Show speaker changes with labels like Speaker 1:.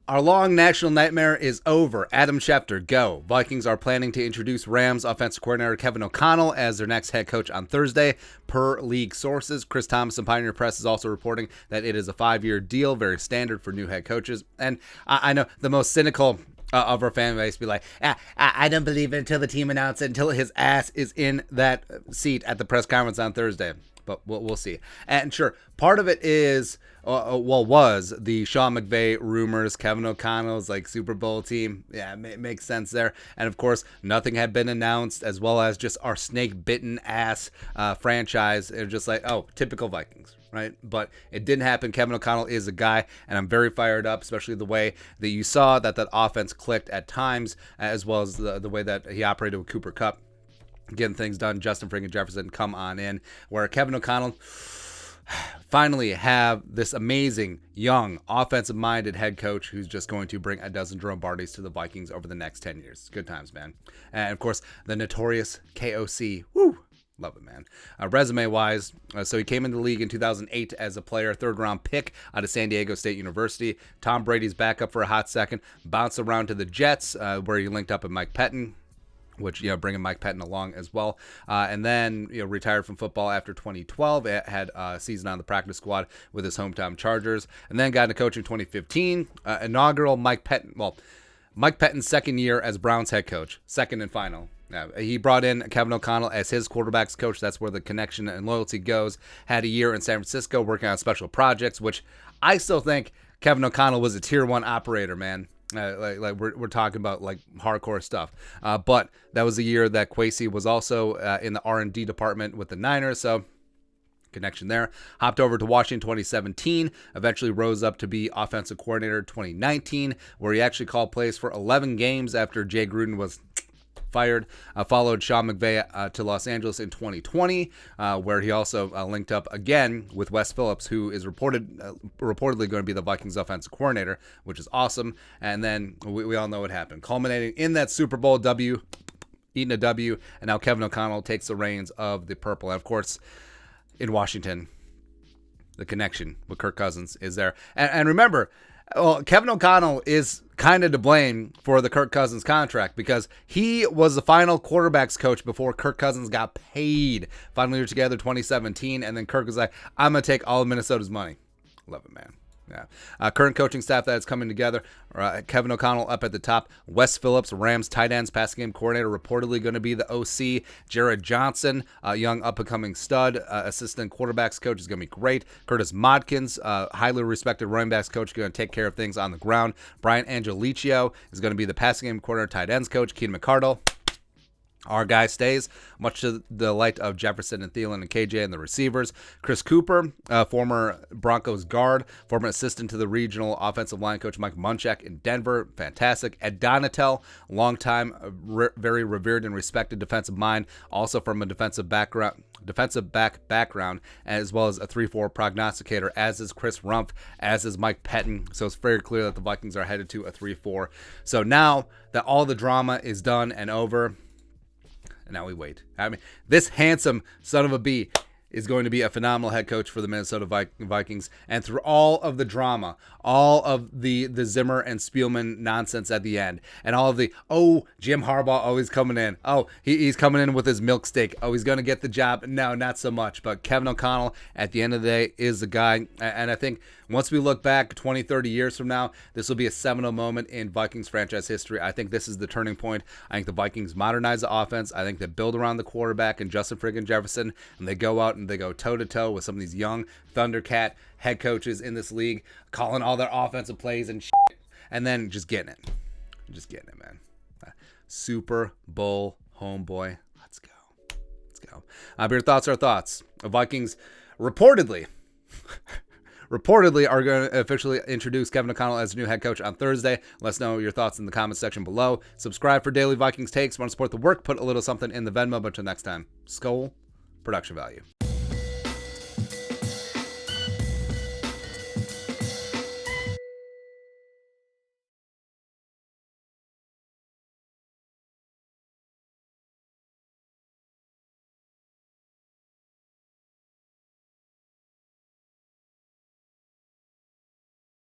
Speaker 1: Our long national nightmare is over. Adam Schefter, go. Vikings are planning to introduce Rams offensive coordinator Kevin O'Connell as their next head coach on Thursday, per league sources. Chris Thomas and Pioneer Press is also reporting that it is a 5-year deal, very standard for new head coaches. And I know the most cynical of our fan base be like, I don't believe it until the team announces it, until his ass is in that seat at the press conference on Thursday. But we'll see. And sure, part of it is, was the Sean McVay rumors, Kevin O'Connell's like Super Bowl team. Yeah, it makes sense there. And of course, nothing had been announced, as well as just our snake-bitten ass franchise. It was just like, oh, typical Vikings, right? But it didn't happen. Kevin O'Connell is a guy, and I'm very fired up, especially the way that you saw that offense clicked at times, as well as the way that he operated with Cooper Kupp, getting things done. Justin freaking Jefferson come on in, where Kevin O'Connell finally have this amazing, young, offensive-minded head coach who's just going to bring a dozen Jerome Bardys to the Vikings over the next 10 years. Good times, man. And, of course, the notorious KOC. Woo! Love it, man. Resume-wise, so he came into the league in 2008 as a player, third-round pick out of San Diego State University. Tom Brady's backup for a hot second. Bounced around to the Jets, where he linked up with Mike Pettin, which, bringing Mike Pettin along as well. And then, retired from football after 2012. Had a season on the practice squad with his hometown Chargers. And then got into coaching 2015. Inaugural Mike Pettin's second year as Browns head coach. Second and final. He brought in Kevin O'Connell as his quarterbacks coach. That's where the connection and loyalty goes. Had a year in San Francisco working on special projects, which I still think Kevin O'Connell was a tier 1 operator, man. We're talking about like hardcore stuff, but that was the year that Kwesi was also in the R&D department with the Niners, so connection there. Hopped over to Washington 2017, eventually rose up to be offensive coordinator 2019, where he actually called plays for 11 games after Jay Gruden was fired. Followed Sean McVay to Los Angeles in 2020, where he also linked up again with Wes Phillips, who is reportedly going to be the Vikings offensive coordinator, which is awesome. And then we all know what happened, culminating in that Super Bowl W, eating a W, and now Kevin O'Connell takes the reins of the purple. And of course, in Washington, the connection with Kirk Cousins is there. And remember, Kevin O'Connell is kind of to blame for the Kirk Cousins contract, because he was the final quarterbacks coach before Kirk Cousins got paid. Finally, were together 2017, and then Kirk was like, I'm going to take all of Minnesota's money. Love it, man. Yeah. Current coaching staff that's coming together. Kevin O'Connell up at the top. Wes Phillips, Rams tight ends, passing game coordinator, reportedly going to be the OC. Jared Johnson, young up-and-coming stud, assistant quarterbacks coach, is going to be great. Curtis Modkins, highly respected running backs coach, going to take care of things on the ground. Brian Angelicio is going to be the passing game coordinator, tight ends coach. Keenan McCardle, our guy, stays, much to the delight of Jefferson and Thielen and KJ and the receivers. Chris Cooper, former Broncos guard, former assistant to the regional offensive line coach Mike Munchak in Denver, fantastic. Ed Donatel, longtime, very revered and respected defensive mind, also from a defensive back background, as well as a 3-4 prognosticator, as is Chris Rumpf, as is Mike Pettin. So it's very clear that the Vikings are headed to a 3-4. So now that all the drama is done and over, and now we wait. I mean, this handsome son of a bee is going to be a phenomenal head coach for the Minnesota Vikings. And through all of the drama, all of the Zimmer and Spielman nonsense at the end, and all of the, Jim Harbaugh always coming in. He's coming in with his milk steak. He's going to get the job. No, not so much. But Kevin O'Connell, at the end of the day, is the guy. And I think once we look back 20, 30 years from now, this will be a seminal moment in Vikings franchise history. I think this is the turning point. I think the Vikings modernize the offense. I think they build around the quarterback and Justin friggin' Jefferson, and they go out and they go toe-to-toe with some of these young Thundercat head coaches in this league, calling all their offensive plays and shit, and then just getting it. Just getting it, man. Super Bowl homeboy. Let's go. Your thoughts are thoughts. The Vikings reportedly are going to officially introduce Kevin O'Connell as new head coach on Thursday. Let us know your thoughts in the comments section below. Subscribe for daily Vikings takes. Want to support the work? Put a little something in the Venmo. But until next time, Skol, production value.